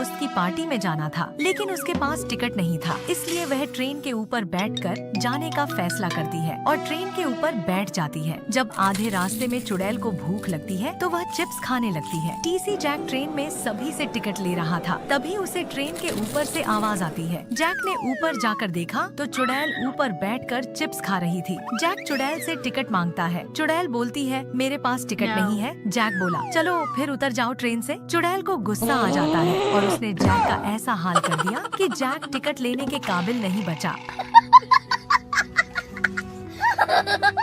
दोस्त की पार्टी में जाना था, लेकिन उसके पास टिकट नहीं था, इसलिए वह ट्रेन के ऊपर बैठकर जाने का फैसला करती है और ट्रेन के ऊपर बैठ जाती है। जब आधे रास्ते में चुड़ैल को भूख लगती है तो वह चिप्स खाने लगती है। टीसी जैक ट्रेन में सभी से टिकट ले रहा था, तभी उसे ट्रेन के ऊपर से आवाज आती है। जैक ने ऊपर जाकर देखा तो चुड़ैल ऊपर बैठकर चिप्स खा रही थी। जैक चुड़ैल से टिकट मांगता है। चुड़ैल बोलती है मेरे पास टिकट नहीं है। जैक बोला चलो फिर उतर जाओ ट्रेन से। चुड़ैल को गुस्सा आ जाता है और उसने जैक का ऐसा हाल कर दिया कि जैक टिकट लेने के काबिल नहीं बचा।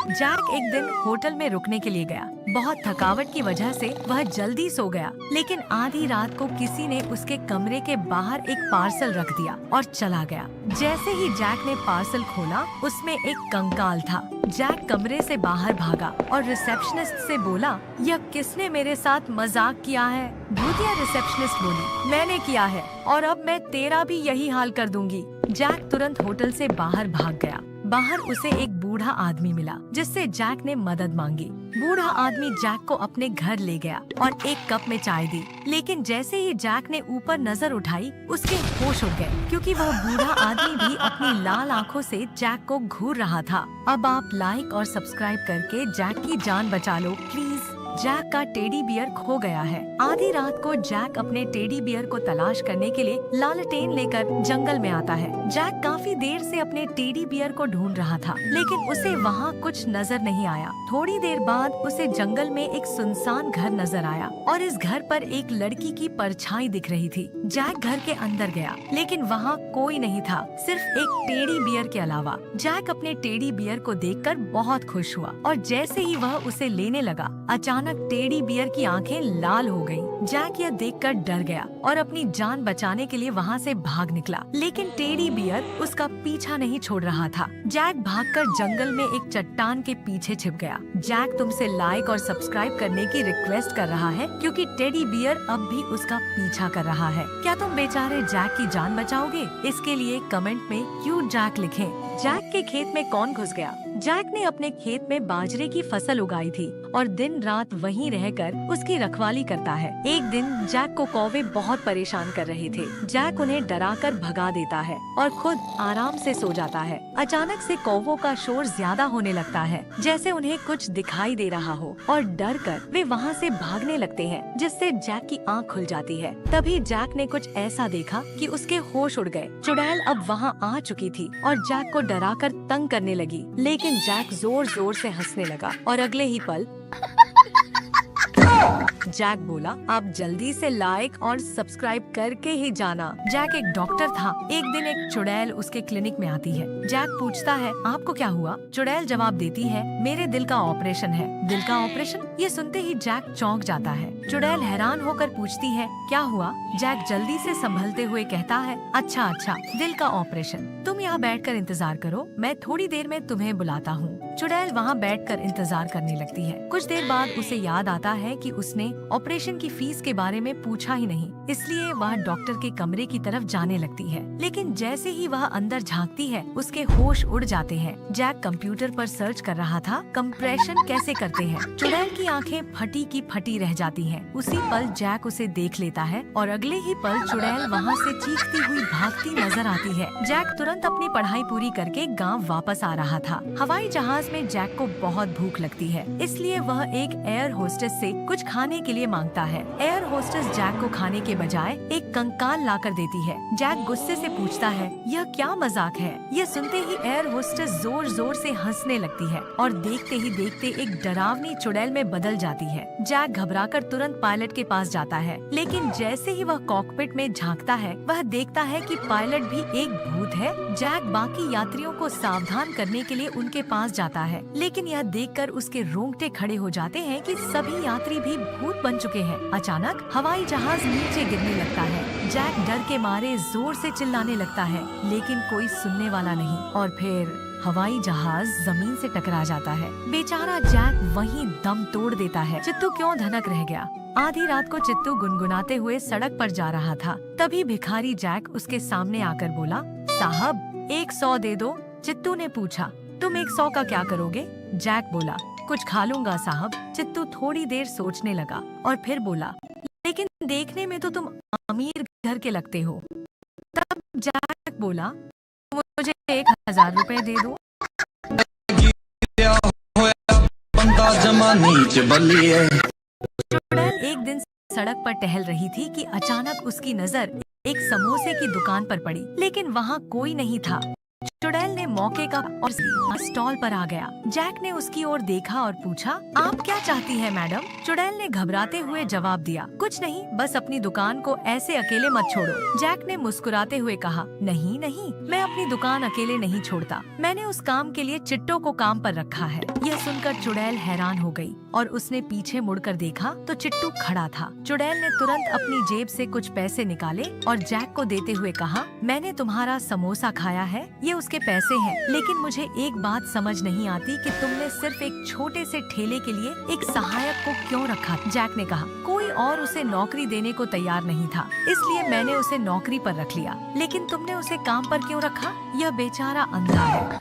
जैक एक दिन होटल में रुकने के लिए गया। बहुत थकावट की वजह से वह जल्दी सो गया, लेकिन आधी रात को किसी ने उसके कमरे के बाहर एक पार्सल रख दिया और चला गया। जैसे ही जैक ने पार्सल खोला, उसमें एक कंकाल था। जैक कमरे से बाहर भागा और रिसेप्शनिस्ट से बोला, यह किसने मेरे साथ मजाक किया है? भूतिया रिसेप्शनिस्ट बोली, मैंने किया है और अब मैं तेरा भी यही हाल कर दूंगी। जैक तुरंत होटल से बाहर भाग गया। बाहर उसे एक बूढ़ा आदमी मिला, जिससे जैक ने मदद मांगी। बूढ़ा आदमी जैक को अपने घर ले गया और एक कप में चाय दी, लेकिन जैसे ही जैक ने ऊपर नजर उठाई, उसके होश उड़ गए, क्योंकि वह बूढ़ा आदमी भी अपनी लाल आंखों से जैक को घूर रहा था। अब आप लाइक और सब्सक्राइब करके जैक की जान बचा लो प्लीज। जैक का टेडी बियर खो गया है। आधी रात को जैक अपने टेडी बियर को तलाश करने के लिए लालटेन लेकर जंगल में आता है। जैक काफी देर से अपने टेडी बियर को ढूंढ रहा था, लेकिन उसे वहाँ कुछ नजर नहीं आया। थोड़ी देर बाद उसे जंगल में एक सुनसान घर नजर आया और इस घर पर एक लड़की की परछाई दिख रही थी। जैक घर के अंदर गया, लेकिन वहाँ कोई नहीं था, सिर्फ एक टेडी बियर के अलावा। जैक अपने टेडी बियर को देखकर बहुत खुश हुआ और जैसे ही वह उसे लेने लगा, अचानक टेडी बियर की आंखें लाल हो गईं। जैक यह देखकर डर गया और अपनी जान बचाने के लिए वहाँ से भाग निकला, लेकिन टेडी बियर उसका पीछा नहीं छोड़ रहा था। जैक भागकर जंगल में एक चट्टान के पीछे छिप गया। जैक तुमसे लाइक और सब्सक्राइब करने की रिक्वेस्ट कर रहा है, क्योंकि टेडी बियर अब भी उसका पीछा कर रहा है। क्या तुम बेचारे जैक की जान बचाओगे? इसके लिए कमेंट में क्यूट जैक लिखें। जैक के खेत में कौन घुस गया? जैक ने अपने खेत में बाजरे की फसल उगाई थी और दिन रात वहीं रहकर उसकी रखवाली करता है। एक दिन जैक को कौवे बहुत परेशान कर रहे थे। जैक उन्हें डराकर भगा देता है और खुद आराम से सो जाता है। अचानक से कौवों का शोर ज्यादा होने लगता है, जैसे उन्हें कुछ दिखाई दे रहा हो, और डर कर वे वहाँ से भागने लगते हैं, जिससे जैक की आँख खुल जाती है। तभी जैक ने कुछ ऐसा देखा कि उसके होश उड़ गए। चुड़ैल अब वहाँ आ चुकी थी और जैक को डराकर तंग करने लगी, लेकिन जैक जोर जोर से हंसने लगा और अगले ही पल जैक बोला, आप जल्दी से लाइक और सब्सक्राइब करके ही जाना। जैक एक डॉक्टर था। एक दिन एक चुड़ैल उसके क्लिनिक में आती है। जैक पूछता है, आपको क्या हुआ? चुड़ैल जवाब देती है, मेरे दिल का ऑपरेशन है। दिल का ऑपरेशन? ये सुनते ही जैक चौंक जाता है। चुड़ैल हैरान होकर पूछती है, क्या हुआ? जैक जल्दी से संभलते हुए कहता है, अच्छा अच्छा, दिल का ऑपरेशन। तुम यहाँ बैठकर इंतजार करो, मैं थोड़ी देर में तुम्हें बुलाता हूँ। चुड़ैल वहाँ बैठकर इंतजार करने लगती है। कुछ देर बाद उसे याद आता है कि उसने ऑपरेशन की फीस के बारे में पूछा ही नहीं, इसलिए वह डॉक्टर के कमरे की तरफ जाने लगती है। लेकिन जैसे ही वह अंदर झांकती है, उसके होश उड़ जाते हैं। जैक कंप्यूटर पर सर्च कर रहा था, कंप्रेशन कैसे करते हैं। चुड़ैल की आंखें फटी की फटी रह जाती हैं। उसी पल जैक उसे देख लेता है और अगले ही पल चुड़ैल वहाँ से चीखती हुई भागती नजर आती है। जैक तुरंत अपनी पढ़ाई पूरी करके गाँव वापस आ रहा था। हवाई जहाज में जैक को बहुत भूख लगती है, इसलिए वह एक एयर होस्टेस से कुछ खाने के लिए मांगता है। एयर होस्टेस जैक को खाने के बजाय एक कंकाल लाकर देती है। जैक गुस्से से पूछता है, यह क्या मजाक है? यह सुनते ही एयर होस्टेस जोर जोर से हंसने लगती है और देखते ही देखते एक डरावनी चुड़ैल में बदल जाती है। जैक घबराकर तुरंत पायलट के पास जाता है, लेकिन जैसे ही वह कॉकपिट में झांकता है, वह देखता है कि पायलट भी एक भूत है। जैक बाकी यात्रियों को सावधान करने के लिए उनके पास जाता है, लेकिन यह देखकर उसके रोंगटे खड़े हो जाते हैं कि सभी यात्री भी भूत बन चुके हैं। अचानक हवाई जहाज नीचे गिरने लगता है। जैक डर के मारे जोर से चिल्लाने लगता है, लेकिन कोई सुनने वाला नहीं और फिर हवाई जहाज जमीन से टकरा जाता है। बेचारा जैक वहीं दम तोड़ देता है। चित्तू क्यों धनक रह गया? आधी रात को चित्तू गुनगुनाते हुए सड़क पर जा रहा था। तभी भिखारी जैक उसके सामने आकर बोला, साहब 100 दे दो। चित्तू ने पूछा, तुम 100 का क्या करोगे? जैक बोला, कुछ खा लूंगा साहब। चित्तू थोड़ी देर सोचने लगा और फिर बोला, लेकिन देखने में तो तुम अमीर घर के लगते हो। तब जैक बोला, मुझे 1,000 रुपए दे दो। चुड़ैल एक दिन सड़क पर टहल रही थी कि अचानक उसकी नजर एक समोसे की दुकान पर पड़ी, लेकिन वहाँ कोई नहीं था। चुड़ैल ने मौके का और स्टॉल पर आ गया। जैक ने उसकी ओर देखा और पूछा, आप क्या चाहती हैं मैडम? चुड़ैल ने घबराते हुए जवाब दिया, कुछ नहीं, बस अपनी दुकान को ऐसे अकेले मत छोड़ो। जैक ने मुस्कुराते हुए कहा, नहीं नहीं, मैं अपनी दुकान अकेले नहीं छोड़ता, मैंने उस काम के लिए चिट्टो को काम पर रखा है। यह सुनकर चुड़ैल हैरान हो गई और उसने पीछे मुड़कर देखा तो चिट्टू खड़ा था। चुड़ैल ने तुरंत अपनी जेब से कुछ पैसे निकाले और जैक को देते हुए कहा, मैंने तुम्हारा समोसा खाया है, ये उसके पैसे हैं, लेकिन मुझे एक बात समझ नहीं आती कि तुमने सिर्फ एक छोटे से ठेले के लिए एक सहायक को क्यों रखा? जैक ने कहा, कोई और उसे नौकरी देने को तैयार नहीं था, इसलिए मैंने उसे नौकरी पर रख लिया। लेकिन तुमने उसे काम पर क्यों रखा? यह बेचारा अंधा है।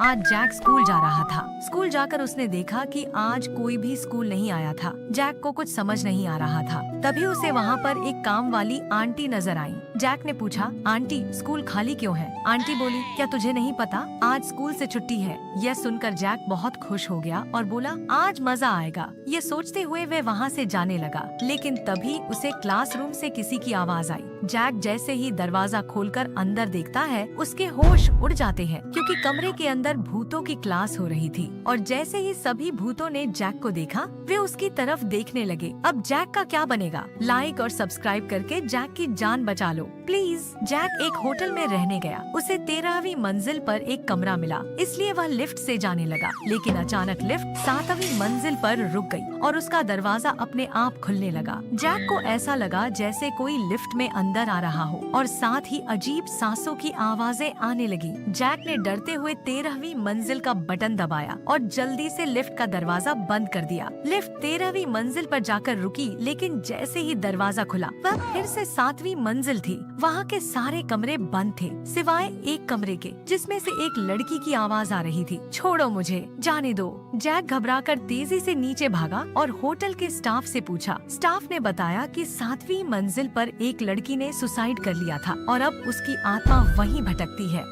आज जैक स्कूल जा रहा था। स्कूल जाकर उसने देखा कि आज कोई भी स्कूल नहीं आया था। जैक को कुछ समझ नहीं आ रहा था। तभी उसे वहाँ पर एक काम वाली आंटी नजर आई। जैक ने पूछा, आंटी स्कूल खाली क्यों है? आंटी बोली, क्या तुझे नहीं पता, आज स्कूल से छुट्टी है। यह सुनकर जैक बहुत खुश हो गया और बोला, आज मजा आएगा। ये सोचते हुए वह वहाँ से जाने लगा, लेकिन तभी उसे क्लासरूम से किसी की आवाज आई। जैक जैसे ही दरवाजा खोलकर अंदर देखता है, उसके होश उड़ जाते हैं, क्योंकि कमरे के अंदर भूतों की क्लास हो रही थी। और जैसे ही सभी भूतों ने जैक को देखा, वे उसकी तरफ देखने लगे। अब जैक का क्या बनेगा? लाइक और सब्सक्राइब करके जैक की जान बचा लो प्लीज। जैक एक होटल में रहने गया। उसे 13वीं मंजिल पर एक कमरा मिला, इसलिए वह लिफ्ट से जाने लगा। लेकिन अचानक लिफ्ट 7वीं मंजिल पर रुक गई और उसका दरवाजा अपने आप खुलने लगा। जैक को ऐसा लगा जैसे कोई लिफ्ट में अंदर आ रहा हो और साथ ही अजीब सांसों की आवाजें आने लगी। जैक ने डरते हुए 13वीं मंजिल का बटन दबाया और जल्दी से लिफ्ट का दरवाजा बंद कर दिया। लिफ्ट 13वीं मंजिल पर जाकर रुकी, लेकिन जैसे ही दरवाजा खुला, वह फिर से 7वीं मंजिल थी। वहाँ के सारे कमरे बंद थे, सिवाय एक कमरे के, जिसमें से एक लड़की की आवाज आ रही थी, छोड़ो मुझे, जाने दो। जैक घबराकर तेजी से नीचे भागा और होटल के स्टाफ से पूछा। स्टाफ ने बताया कि 7वीं मंजिल पर एक लड़की ने सुसाइड कर लिया था और अब उसकी आत्मा वहीं भटकती है।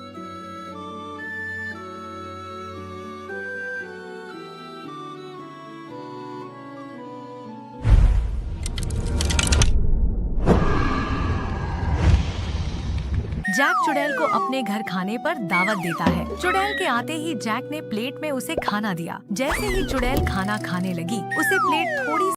जैक चुड़ैल को अपने घर खाने पर दावत देता है। चुड़ैल के आते ही जैक ने प्लेट में उसे खाना दिया। जैसे ही चुड़ैल खाना खाने लगी, उसे प्लेट थोड़ी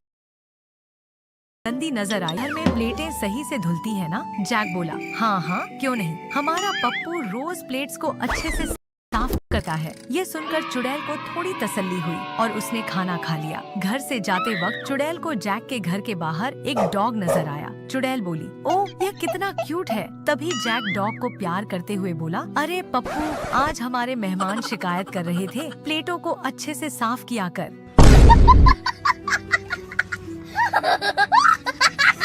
गंदी नजर आई। घर में प्लेटें सही से धुलती है ना? जैक बोला, हाँ हाँ क्यों नहीं, हमारा पप्पू रोज प्लेट्स को अच्छे से साफ करता है। ये सुनकर चुड़ैल को थोड़ी तसल्ली हुई और उसने खाना खा लिया। घर से जाते वक्त चुड़ैल को जैक के घर के बाहर एक डॉग नजर आया। चुड़ैल बोली, ओह यह कितना क्यूट है। तभी जैक डॉग को प्यार करते हुए बोला, अरे पप्पू, आज हमारे मेहमान शिकायत कर रहे थे, प्लेटों को अच्छे से साफ किया कर।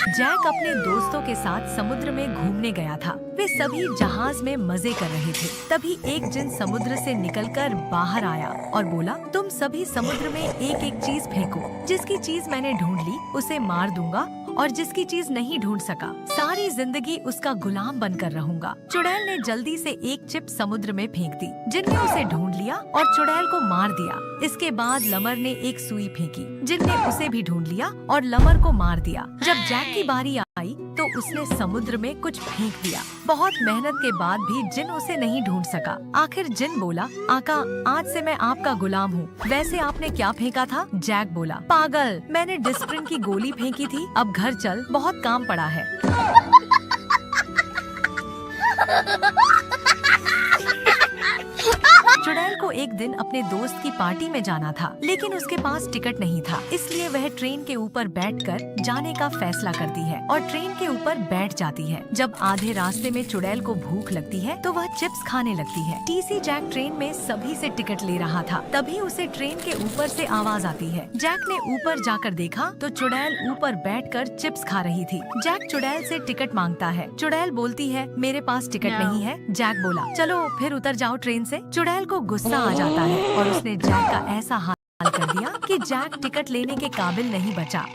जैक अपने दोस्तों के साथ समुद्र में घूमने गया था। वे सभी जहाज में मजे कर रहे थे। तभी एक जिन समुद्र से निकलकर बाहर आया और बोला, तुम सभी समुद्र में एक एक चीज फेंको। जिसकी चीज मैंने ढूंढ ली उसे मार दूंगा और जिसकी चीज नहीं ढूंढ सका सारी जिंदगी उसका गुलाम बनकर रहूंगा। चुड़ैल ने जल्दी से एक चिप समुद्र में फेंक दी। जिन ने उसे ढूंढ लिया और चुड़ैल को मार दिया। इसके बाद लमर ने एक सुई फेंकी। जिन ने उसे भी ढूंढ लिया और लमर को मार दिया। जब जैक की बारी आई तो उसने समुद्र में कुछ फेंक दिया। बहुत मेहनत के बाद भी जिन उसे नहीं ढूंढ सका। आखिर जिन बोला, आका, आज से मैं आपका गुलाम हूँ। वैसे आपने क्या फेंका था? जैक बोला, पागल, मैंने डिस्प्रिन की गोली फेंकी थी। अब घर चल, बहुत काम पड़ा है। चुड़ैल को एक दिन अपने दोस्त की पार्टी में जाना था, लेकिन उसके पास टिकट नहीं था, इसलिए वह ट्रेन के ऊपर बैठकर जाने का फैसला करती है और ट्रेन के ऊपर बैठ जाती है। जब आधे रास्ते में चुड़ैल को भूख लगती है तो वह चिप्स खाने लगती है। टीसी जैक ट्रेन में सभी से टिकट ले रहा था, तभी उसे ट्रेन के ऊपर से आवाज आती है। जैक ने ऊपर जाकर देखा तो चुड़ैल ऊपर बैठकर चिप्स खा रही थी। जैक चुड़ैल से टिकट मांगता है। चुड़ैल बोलती है, मेरे पास टिकट नहीं है। जैक बोला, चलो फिर उतर जाओ ट्रेन से। चुड़ैल को गुस्सा आ जाता है और उसने जैक का ऐसा हाल कर दिया कि जैक टिकट लेने के काबिल नहीं बचा।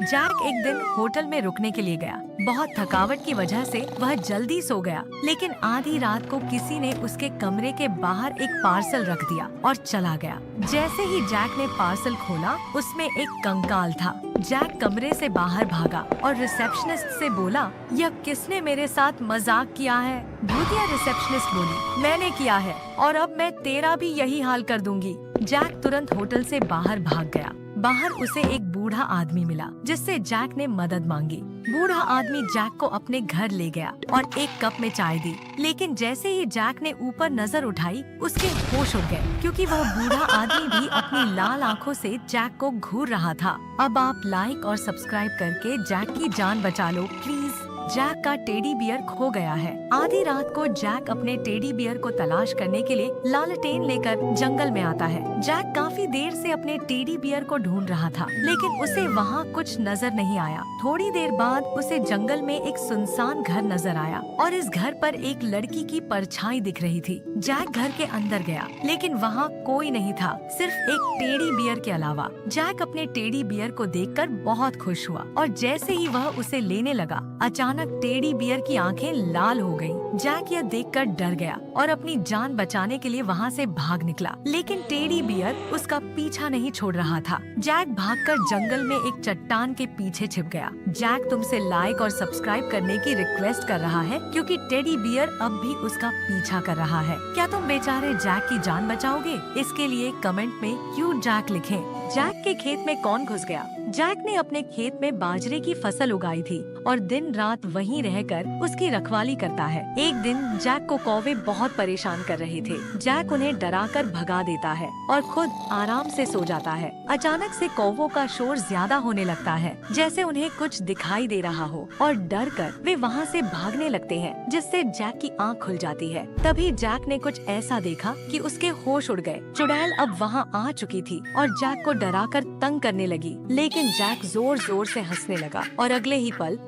जैक एक दिन होटल में रुकने के लिए गया। बहुत थकावट की वजह से वह जल्दी सो गया, लेकिन आधी रात को किसी ने उसके कमरे के बाहर एक पार्सल रख दिया और चला गया। जैसे ही जैक ने पार्सल खोला, उसमें एक कंकाल था। जैक कमरे से बाहर भागा और रिसेप्शनिस्ट से बोला, यह किसने मेरे साथ मजाक किया है? भूतिया रिसेप्शनिस्ट बोली, मैंने किया है और अब मैं तेरा भी यही हाल कर दूंगी। जैक तुरंत होटल से बाहर भाग गया। बाहर उसे एक बूढ़ा आदमी मिला, जिससे जैक ने मदद मांगी। बूढ़ा आदमी जैक को अपने घर ले गया और एक कप में चाय दी, लेकिन जैसे ही जैक ने ऊपर नजर उठाई, उसके होश उड़ गए, क्योंकि वह बूढ़ा आदमी भी अपनी लाल आंखों से जैक को घूर रहा था। अब आप लाइक और सब्सक्राइब करके जैक की जान बचा लो प्लीज। जैक का टेडी बियर खो गया है। आधी रात को जैक अपने टेडी बियर को तलाश करने के लिए लालटेन लेकर जंगल में आता है। जैक काफी देर से अपने टेडी बियर को ढूंढ रहा था, लेकिन उसे वहाँ कुछ नजर नहीं आया। थोड़ी देर बाद उसे जंगल में एक सुनसान घर नजर आया और इस घर पर एक लड़की की परछाई दिख रही थी। जैक घर के अंदर गया, लेकिन वहाँ कोई नहीं था, सिर्फ एक टेडी बियर के अलावा। जैक अपने टेडी बियर को देखकर बहुत खुश हुआ और जैसे ही वह उसे लेने लगा, अचानक टेडी बियर की आंखें लाल हो गईं। जैक यह देखकर डर गया और अपनी जान बचाने के लिए वहाँ से भाग निकला, लेकिन टेडी बियर उसका पीछा नहीं छोड़ रहा था। जैक भागकर जंगल में एक चट्टान के पीछे छिप गया। जैक तुमसे लाइक और सब्सक्राइब करने की रिक्वेस्ट कर रहा है, क्योंकि टेडी बियर अब भी उसका पीछा कर रहा है। क्या तुम बेचारे जैक की जान बचाओगे? इसके लिए कमेंट में क्यूट जैक लिखें। जैक के खेत में कौन घुस गया? जैक ने अपने खेत में बाजरे की फसल उगाई थी और दिन रात वहीं रहकर उसकी रखवाली करता है। एक दिन जैक को कौवे बहुत परेशान कर रहे थे। जैक उन्हें डराकर भगा देता है और खुद आराम से सो जाता है। अचानक से कौवों का शोर ज्यादा होने लगता है, जैसे उन्हें कुछ दिखाई दे रहा हो, और डर कर वे वहाँ से भागने लगते हैं, जिससे जैक की आँख खुल जाती है। तभी जैक ने कुछ ऐसा देखा कि उसके होश उड़ गए। चुड़ैल अब वहाँ आ चुकी थी और जैक को डराकर तंग करने लगी, लेकिन जैक जोर जोर से हंसने लगा और अगले ही पल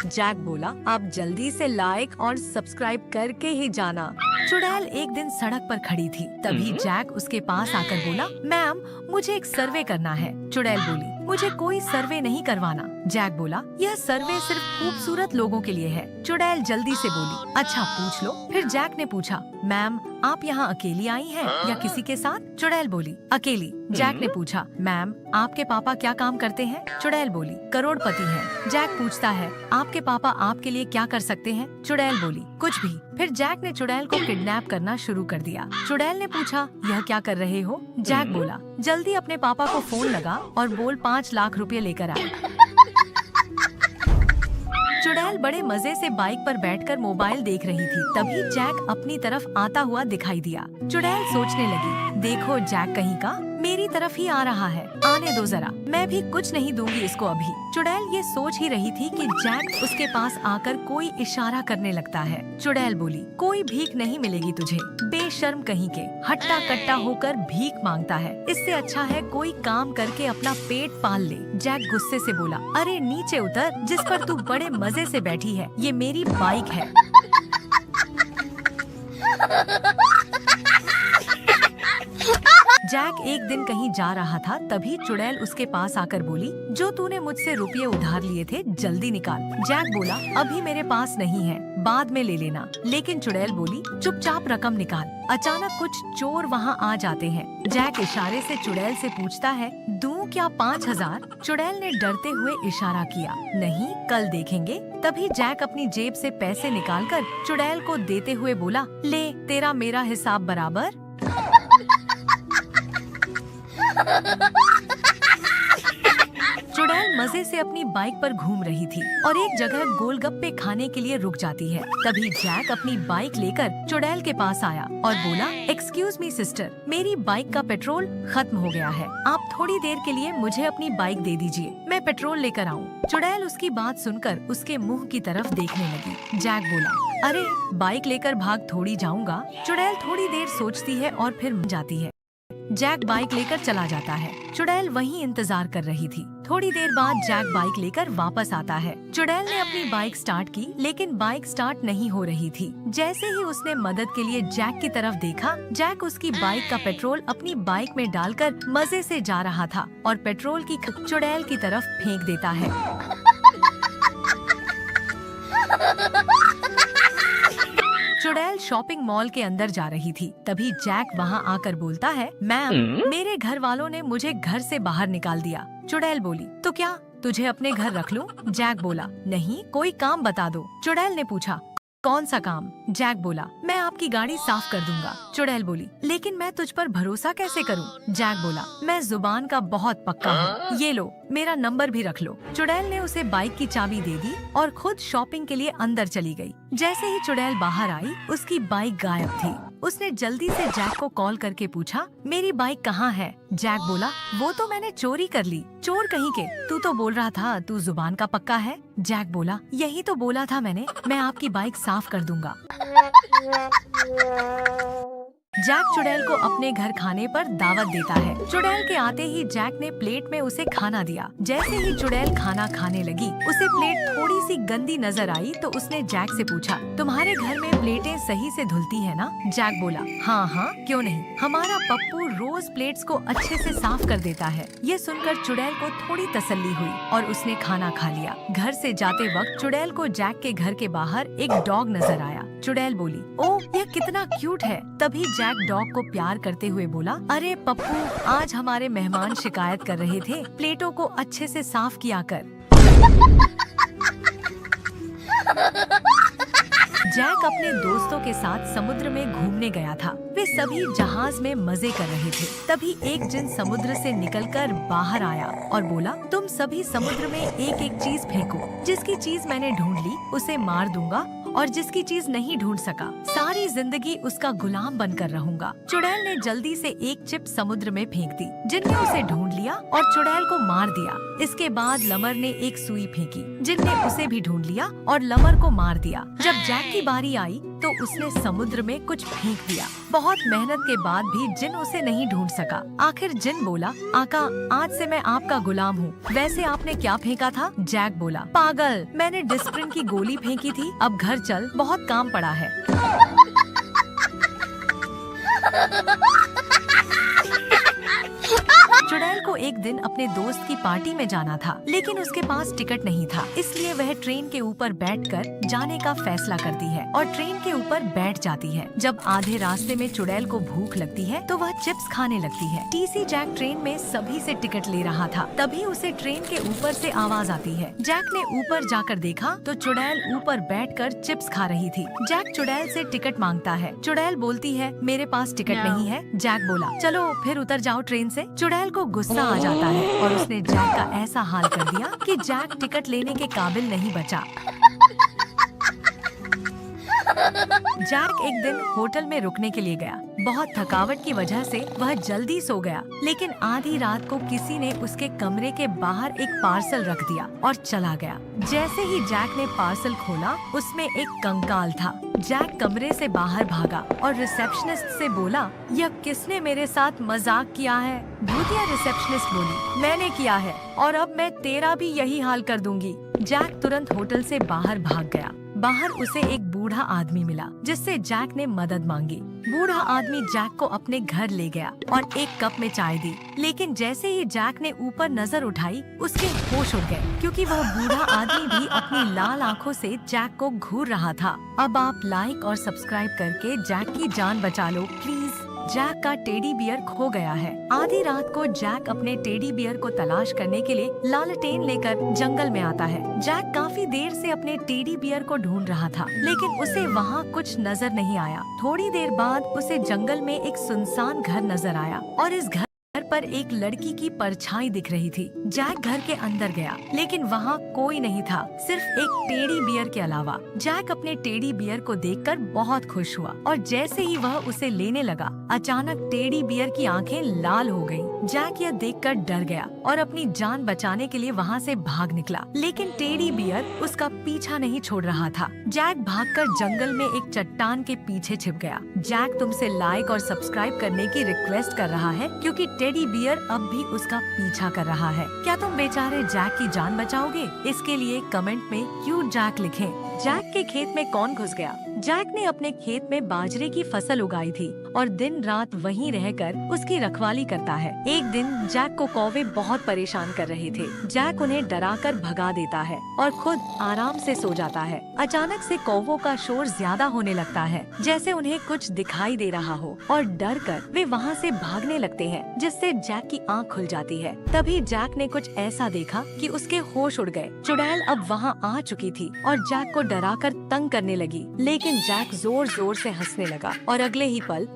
जैक बोला, आप जल्दी से लाइक और सब्सक्राइब करके ही जाना। चुड़ैल एक दिन सड़क पर खड़ी थी। तभी जैक उसके पास आकर बोला, मैम मुझे एक सर्वे करना है। चुड़ैल बोली, मुझे कोई सर्वे नहीं करवाना। जैक बोला, यह सर्वे सिर्फ खूबसूरत लोगों के लिए है। चुड़ैल जल्दी से बोली, अच्छा पूछ लो। फिर जैक ने पूछा, मैम आप यहाँ अकेली आई हैं या किसी के साथ? चुड़ैल बोली, अकेली। जैक ने पूछा, मैम आपके पापा क्या काम करते हैं? चुड़ैल बोली, करोड़पति हैं। जैक पूछता है, आपके पापा आपके लिए क्या कर सकते हैं? चुड़ैल बोली, कुछ भी। फिर जैक ने चुड़ैल को किडनैप करना शुरू कर दिया। चुड़ैल ने पूछा, यह क्या कर रहे हो? जैक बोला, जल्दी अपने पापा को फोन लगा और बोल 5 लाख रुपए लेकर आए। चुड़ैल बड़े मजे से बाइक पर बैठकर मोबाइल देख रही थी। तभी जैक अपनी तरफ आता हुआ दिखाई दिया। चुड़ैल सोचने लगी, देखो जैक कहीं का मेरी तरफ ही आ रहा है, आने दो जरा, मैं भी कुछ नहीं दूंगी इसको अभी। चुड़ैल ये सोच ही रही थी कि जैक उसके पास आकर कोई इशारा करने लगता है। चुड़ैल बोली, कोई भीख नहीं मिलेगी तुझे, बेशर्म कहीं के, हट्टा कट्टा होकर भीख मांगता है। इससे अच्छा है कोई काम करके अपना पेट पाल ले। जैक गुस्से से बोला, अरे नीचे उतर, जिस पर तू बड़े मजे से बैठी है, ये मेरी बाइक है। जैक एक दिन कहीं जा रहा था। तभी चुड़ैल उसके पास आकर बोली, जो तूने मुझसे रुपये उधार लिए थे जल्दी निकाल। जैक बोला, अभी मेरे पास नहीं है, बाद में ले लेना। लेकिन चुड़ैल बोली, चुपचाप रकम निकाल। अचानक कुछ चोर वहाँ आ जाते हैं। जैक इशारे से चुड़ैल से पूछता है, दूं क्या 5000? चुड़ैल ने डरते हुए इशारा किया, नहीं कल देखेंगे। तभी जैक अपनी जेब से पैसे निकालकर चुड़ैल को देते हुए बोला, ले तेरा मेरा हिसाब बराबर। चुड़ैल मजे से अपनी बाइक पर घूम रही थी और एक जगह गोलगप्पे खाने के लिए रुक जाती है। तभी जैक अपनी बाइक लेकर चुड़ैल के पास आया और बोला, एक्सक्यूज मी सिस्टर, मेरी बाइक का पेट्रोल खत्म हो गया है, आप थोड़ी देर के लिए मुझे अपनी बाइक दे दीजिए, मैं पेट्रोल लेकर आऊँ। चुड़ैल उसकी बात सुनकर उसके मुंह की तरफ देखने लगी। जैक बोला, अरे बाइक लेकर भाग थोड़ी जाऊंगा। चुड़ैल थोड़ी देर सोचती है और फिर जाती है। जैक बाइक लेकर चला जाता है। चुड़ैल वहीं इंतजार कर रही थी। थोड़ी देर बाद जैक बाइक लेकर वापस आता है। चुड़ैल ने अपनी बाइक स्टार्ट की, लेकिन बाइक स्टार्ट नहीं हो रही थी। जैसे ही उसने मदद के लिए जैक की तरफ देखा, जैक उसकी बाइक का पेट्रोल अपनी बाइक में डालकर मजे से जा रहा था और पेट्रोल की चुड़ैल की तरफ फेंक देता है। चुड़ैल शॉपिंग मॉल के अंदर जा रही थी। तभी जैक वहां आकर बोलता है, मैम, मेरे घर वालों ने मुझे घर से बाहर निकाल दिया। चुड़ैल बोली, तो क्या तुझे अपने घर रख लूं? जैक बोला, नहीं, कोई काम बता दो। चुड़ैल ने पूछा, कौन सा काम? जैक बोला, मैं आपकी गाड़ी साफ कर दूंगा। चुड़ैल बोली, लेकिन मैं तुझ पर भरोसा कैसे करूं? जैक बोला, मैं जुबान का बहुत पक्का हूँ, ये लो, मेरा नंबर भी रख लो। चुड़ैल ने उसे बाइक की चाबी दे दी और खुद शॉपिंग के लिए अंदर चली गई। जैसे ही चुड़ैल बाहर आई, उसकी बाइक गायब थी। उसने जल्दी से जैक को कॉल करके पूछा, मेरी बाइक कहाँ है? जैक बोला, वो तो मैंने चोरी कर ली। चोर कहीं के, तू तो बोल रहा था तू जुबान का पक्का है। जैक बोला, यही तो बोला था मैंने, मैं आपकी बाइक साफ कर दूंगा। जैक चुड़ैल को अपने घर खाने पर दावत देता है। चुड़ैल के आते ही जैक ने प्लेट में उसे खाना दिया। जैसे ही चुड़ैल खाना खाने लगी, उसे प्लेट थोड़ी सी गंदी नजर आई तो उसने जैक से पूछा, तुम्हारे घर में प्लेटें सही से धुलती है ना? जैक बोला, हाँ हाँ, क्यों नहीं, हमारा पप्पू रोज प्लेट्स को अच्छे से साफ कर देता है। ये सुनकर चुड़ैल को थोड़ी तसल्ली हुई और उसने खाना खा लिया। घर से जाते वक्त चुड़ैल को जैक के घर के बाहर एक डॉग नजर आया। चुड़ैल बोली, ओह, यह कितना क्यूट है। तभी जैक डॉग को प्यार करते हुए बोला, अरे पप्पू, आज हमारे मेहमान शिकायत कर रहे थे, प्लेटों को अच्छे से साफ किया कर। जैक अपने दोस्तों के साथ समुद्र में घूमने गया था। वे सभी जहाज में मजे कर रहे थे। तभी एक जिन समुद्र से निकलकर बाहर आया और बोला, तुम सभी समुद्र में एक एक चीज फेंको। जिसकी चीज मैंने ढूंढ ली उसे मार दूंगा और जिसकी चीज नहीं ढूंढ सका सारी जिंदगी उसका गुलाम बनकर रहूंगा। चुड़ैल ने जल्दी से एक चिप समुद्र में फेंक दी। जिन ने उसे ढूंढ लिया और चुड़ैल को मार दिया। इसके बाद लमर ने एक सुई फेंकी। जिन ने उसे भी ढूंढ लिया और लमर को मार दिया। जब जैक की बारी आई तो उसने समुद्र में कुछ फेंक दिया। बहुत मेहनत के बाद भी जिन उसे नहीं ढूंढ सका। आखिर जिन बोला, आका, आज से मैं आपका गुलाम हूँ। वैसे आपने क्या फेंका था? जैक बोला, पागल, मैंने डिस्प्रिन की गोली फेंकी थी। अब घर चल, बहुत काम पड़ा है। चुड़ैल को एक दिन अपने दोस्त की पार्टी में जाना था, लेकिन उसके पास टिकट नहीं था। इसलिए वह ट्रेन के ऊपर बैठकर जाने का फैसला करती है और ट्रेन के ऊपर बैठ जाती है। जब आधे रास्ते में चुड़ैल को भूख लगती है तो वह चिप्स खाने लगती है। टीसी जैक ट्रेन में सभी से टिकट ले रहा था। तभी उसे ट्रेन के ऊपर से आवाज आती है। जैक ने ऊपर जाकर देखा तो चुड़ैल ऊपर बैठकर चिप्स खा रही थी। जैक चुड़ैल से टिकट मांगता है। चुड़ैल बोलती है, मेरे पास टिकट नहीं है। जैक बोला, चलो फिर उतर जाओ ट्रेन से। चुड़ैल को गुस्सा आ जाता है और उसने जैक का ऐसा हाल कर दिया कि जैक टिकट लेने के काबिल नहीं बचा। जैक एक दिन होटल में रुकने के लिए गया। बहुत थकावट की वजह से वह जल्दी सो गया, लेकिन आधी रात को किसी ने उसके कमरे के बाहर एक पार्सल रख दिया और चला गया। जैसे ही जैक ने पार्सल खोला, उसमें एक कंकाल था। जैक कमरे से बाहर भागा और रिसेप्शनिस्ट से बोला, यह किसने मेरे साथ मजाक किया है? भूतिया रिसेप्शनिस्ट बोली, मैंने किया है और अब मैं तेरा भी यही हाल कर दूंगी। जैक तुरंत होटल से बाहर भाग गया। बाहर उसे एक बूढ़ा आदमी मिला, जिससे जैक ने मदद मांगी। बूढ़ा आदमी जैक को अपने घर ले गया और एक कप में चाय दी। लेकिन जैसे ही जैक ने ऊपर नजर उठाई, उसके होश उड़ गए, क्योंकि वह बूढ़ा आदमी भी अपनी लाल आंखों से जैक को घूर रहा था। अब आप लाइक और सब्सक्राइब करके जैक की जान बचा लो प्लीज। जैक का टेडी बियर खो गया है। आधी रात को जैक अपने टेडी बियर को तलाश करने के लिए लालटेन लेकर जंगल में आता है। जैक काफी देर से अपने टेडी बियर को ढूंढ रहा था, लेकिन उसे वहाँ कुछ नजर नहीं आया। थोड़ी देर बाद उसे जंगल में एक सुनसान घर नजर आया और इस घर पर एक लड़की की परछाई दिख रही थी। जैक घर के अंदर गया, लेकिन वहाँ कोई नहीं था, सिर्फ एक टेडी बियर के अलावा। जैक अपने टेडी बियर को देखकर बहुत खुश हुआ और जैसे ही वह उसे लेने लगा, अचानक टेडी बियर की आंखें लाल हो गईं। जैक यह देखकर डर गया और अपनी जान बचाने के लिए वहाँ से भाग निकला, लेकिन टेडी बियर उसका पीछा नहीं छोड़ रहा था। जैक भागकर जंगल में एक चट्टान के पीछे छिप गया। जैक तुमसे लाइक और सब्सक्राइब करने की रिक्वेस्ट कर रहा है क्योंकि टेडी बियर अब भी उसका पीछा कर रहा है। क्या तुम बेचारे जैक की जान बचाओगे? इसके लिए कमेंट में क्यूट जैक लिखें। जैक के खेत में कौन घुस गया? जैक ने अपने खेत में बाजरे की फसल उगाई थी और दिन रात वहीं रहकर उसकी रखवाली करता है। एक दिन जैक को कौवे बहुत परेशान कर रहे थे। जैक उन्हें डराकर भगा देता है और खुद आराम से सो जाता है। अचानक से कौवों का शोर ज्यादा होने लगता है, जैसे उन्हें कुछ दिखाई दे रहा हो, और डर कर वे वहाँ से भागने लगते हैं, जिससे जैक की आँख खुल जाती है। तभी जैक ने कुछ ऐसा देखा कि उसके होश उड़ गए। चुड़ैल अब वहाँ आ चुकी थी और जैक को डराकर तंग करने लगी, लेकिन जैक जोर जोर से हंसने लगा और अगले ही पल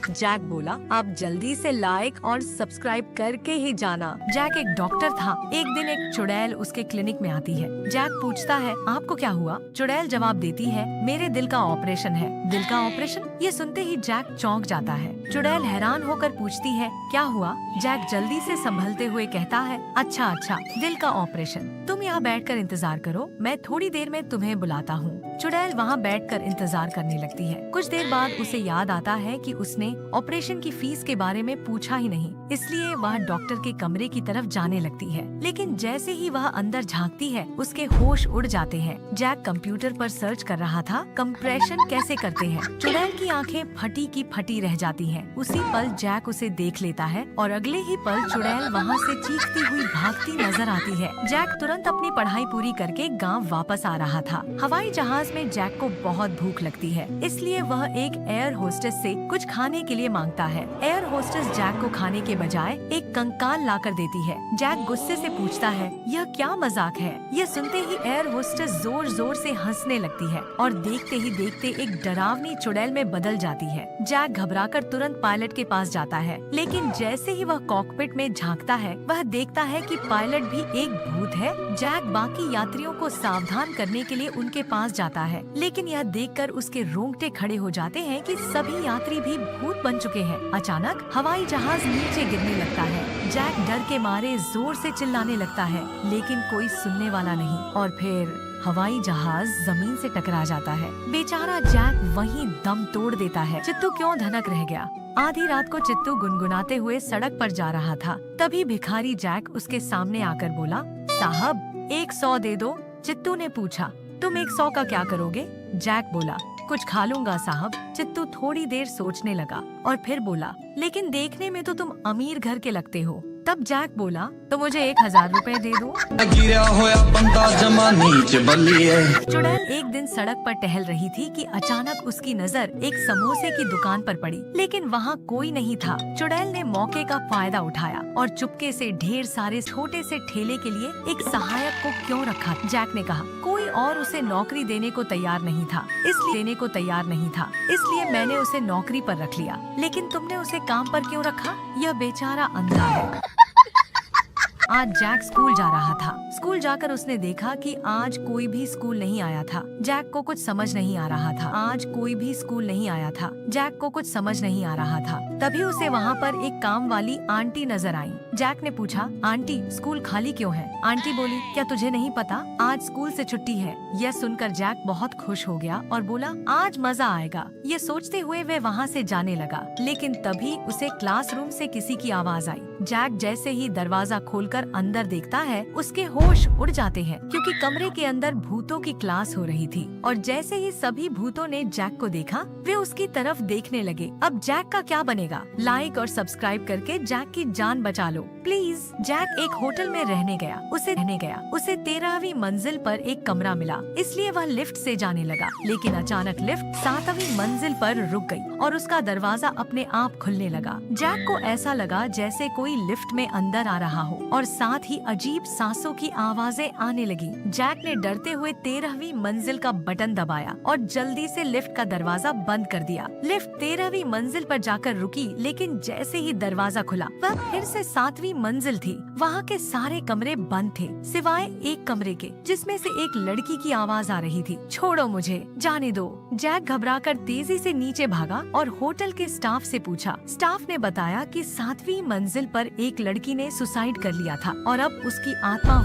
जैक बोला, आप जल्दी से लाइक और सब्सक्राइब करके ही जाना। जैक एक डॉक्टर था। एक दिन एक चुड़ैल उसके क्लिनिक में आती है। जैक पूछता है, आपको क्या हुआ? चुड़ैल जवाब देती है, मेरे दिल का ऑपरेशन है। दिल का ऑपरेशन? ये सुनते ही जैक चौंक जाता है। चुड़ैल हैरान होकर पूछती है, क्या हुआ? जैक जल्दी से संभलते हुए कहता है, अच्छा, दिल का ऑपरेशन। तुम यहाँ बैठकर इंतजार करो, मैं थोड़ी देर में तुम्हें बुलाता हूँ। चुड़ैल वहाँ बैठकर इंतजार करने लगती है। कुछ देर बाद उसे याद आता है कि उसने ऑपरेशन की फीस के बारे में पूछा ही नहीं, इसलिए वह डॉक्टर के कमरे की तरफ जाने लगती है। लेकिन जैसे ही वह अंदर झांकती है, उसके होश उड़ जाते हैं। जैक कंप्यूटर पर सर्च कर रहा था, कंप्रेशन कैसे करते हैं। चुड़ैल की आंखें फटी की फटी रह जाती हैं। उसी पल जैक उसे देख लेता है और अगले ही पल चुड़ैल वहाँ से चीखती हुई भागती नजर आती है। जैक तुरंत अपनी पढ़ाई पूरी करके गाँव वापस आ रहा था। हवाई जहाज में जैक को बहुत भूख लगती है, इसलिए वह एक एयर होस्टेस से कुछ खाने के लिए मांगता है। एयर होस्टेस जैक को खाने के बजाय एक कंकाल लाकर देती है। जैक गुस्से से पूछता है, यह क्या मजाक है? यह सुनते ही एयर होस्टेस जोर जोर से हंसने लगती है और देखते ही देखते एक डरावनी चुड़ैल में बदल जाती है। जैक घबराकर तुरंत पायलट के पास जाता है, लेकिन जैसे ही वह कॉकपिट में झांकता है, वह देखता है कि पायलट भी एक भूत है। जैक बाकी यात्रियों को सावधान करने के लिए उनके पास जाता है, लेकिन यह देखकर उसके रोंगटे खड़े हो जाते हैं कि सभी यात्री भी भूत बन चुके हैं। अचानक हवाई जहाज नीचे गिरने लगता है। जैक डर के मारे जोर से चिल्लाने लगता है, लेकिन कोई सुनने वाला नहीं और फिर हवाई जहाज जमीन से टकरा जाता है। बेचारा जैक वहीं दम तोड़ देता है। चित्तू क्यों धनक रह गया? आधी रात को चित्तू गुनगुनाते हुए सड़क पर जा रहा था। तभी भिखारी जैक उसके सामने आकर बोला, साहब 100 दे दो। चित्तू ने पूछा, तुम 100 का क्या करोगे? जैक बोला, कुछ खा लूंगा साहब। चित्तू थोड़ी देर सोचने लगा और फिर बोला, लेकिन देखने में तो तुम अमीर घर के लगते हो। तब जैक बोला, तो मुझे 1000 रुपए दे दो। चुड़ैल एक दिन सड़क पर टहल रही थी कि अचानक उसकी नजर एक समोसे की दुकान पर पड़ी, लेकिन वहाँ कोई नहीं था। चुड़ैल ने मौके का फायदा उठाया और चुपके से ढेर सारे छोटे से ठेले के लिए एक सहायक को क्यों रखा। जैक ने कहा, कोई और उसे नौकरी देने को तैयार नहीं था, इसलिए मैंने उसे नौकरी पर रख लिया। लेकिन तुमने उसे काम पर क्यों रखा? यह बेचारा अंधा है। आज जैक स्कूल जा रहा था। स्कूल जाकर उसने देखा कि आज कोई भी स्कूल नहीं आया था। जैक को कुछ समझ नहीं आ रहा था। तभी उसे वहाँ पर एक काम वाली आंटी नजर आई। जैक ने पूछा, आंटी स्कूल खाली क्यों है? आंटी बोली, क्या तुझे नहीं पता, आज स्कूल से छुट्टी है। यह सुनकर जैक बहुत खुश हो गया और बोला, आज मजा आएगा। ये सोचते हुए वह वहाँ से जाने लगा, लेकिन तभी उसे क्लासरूम से किसी की आवाज आई। जैक जैसे ही दरवाजा खोलकर अंदर देखता है, उसके होश उड़ जाते हैं, क्योंकि कमरे के अंदर भूतों की क्लास हो रही थी। और जैसे ही सभी भूतों ने जैक को देखा, वे उसकी तरफ देखने लगे। अब जैक का क्या बनेगा? लाइक और सब्सक्राइब करके जैक की जान बचा लो प्लीज। जैक एक होटल में रहने गया। उसे 13वीं मंजिल पर एक कमरा मिला, इसलिए वह लिफ्ट से जाने लगा। लेकिन अचानक लिफ्ट 7वीं मंजिल पर रुक गई और उसका दरवाजा अपने आप खुलने लगा। जैक को ऐसा लगा जैसे कोई लिफ्ट में अंदर आ रहा हो और साथ ही अजीब सांसों की आवाजें आने लगी। जैक ने डरते हुए 13वीं मंजिल का बटन दबाया और जल्दी से लिफ्ट का दरवाजा बंद कर दिया। लिफ्ट 13वीं मंजिल पर जाकर रुकी, लेकिन जैसे ही दरवाजा खुला, वह फिर से 7वीं मंजिल थी। वहाँ के सारे कमरे बंद थे, सिवाय एक कमरे के, जिसमें से एक लड़की की आवाज आ रही थी, छोड़ो मुझे, जाने दो। जैक घबराकर तेजी से नीचे भागा और होटल के स्टाफ से पूछा। स्टाफ ने बताया कि 7वीं मंजिल पर एक लड़की ने सुसाइड कर लिया था और अब उसकी आत्मा